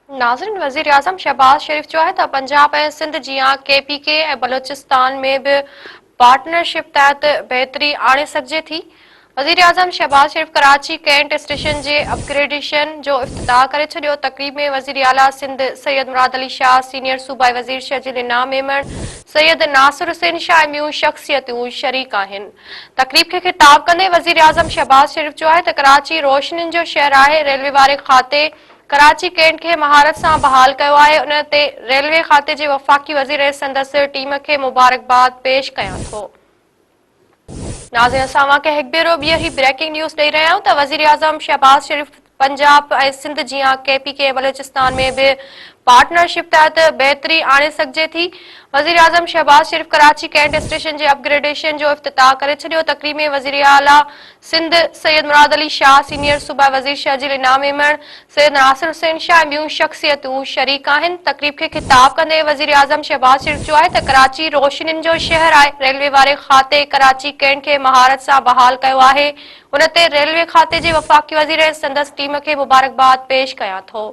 नाज़रीन, वज़ीर आज़म शहबाज शरीफ़ जो है त पंजाब ऐं सिंध जियां KPK ऐं बलोचिस्तान में भी पार्टनरशिप तहत बेहतरी आणे सघिजे थी। वज़ीर आज़म शहबाज शरीफ़ कराची कैंट स्टेशन जे अपग्रेडेशन जो इफ्तिताह करे छॾियो। तक़रीब में वज़ीर आला सिंध सैयद मुराद अली शाह, सीनियर सूबाई वज़ीर शहजील इनाम मेमण सैयद नासिर हुसैन शाह ऐं ॿियूं शख़्सियतूं शरीक आहिनि। तक़रीब खे ख़िताब कंदे वज़ीर आज़म शहबाज शरीफ़ जो आहे त कराची रोशनियुनि जो शहर आहे। रेलवे वारे खाते कराची कैंट खे महारत सां बहाल कयो आहे। उन ते रेलवे खाते जे वफ़ाक़ी वज़ीर ऐं संदसि टीम खे मुबारकबाद पेश कयां थो। नाज़रीन, असां वांखे हिकु भेरो ॿीं ही ब्रेकिंग न्यूज़ ॾेई रहिया आहियूं त वज़ीर आज़म शहबाज शरीफ़ पंजाब ऐं सिंध जियां KPK ऐं बलोचिस्तान में भी पार्टनरशिप तहत बेहतरी आणे सघिजे थी। वज़ीर आज़म शहबाज शरीफ़ कराची कैंट स्टेशन जे अपग्रेडेशन जो इफ्तिताह करे छॾियो। तक़रीब में वज़ीर आला सिंध सैयद मुराद अली शाह, सीनियर सूबाई वज़ीर शहजील इनाम मेमण सैयद नासिर हुसैन शाह ऐं ॿियूं शख़्सियतूं शरीक आहिनि। तक़रीब खे ख़िताब कंदे वज़ीर आज़म शहबाज शरीफ़ जो आहे त कराची रोशनियुनि जो शहर आहे। रेलवे वारे खाते कराची कैंट खे महारत सां बहाल कयो आहे। उन ते रेलवे खाते जे वफ़ाक़ी वज़ीर ऐं संदसि टीम खे मुबारकबाद पेश कयां थो।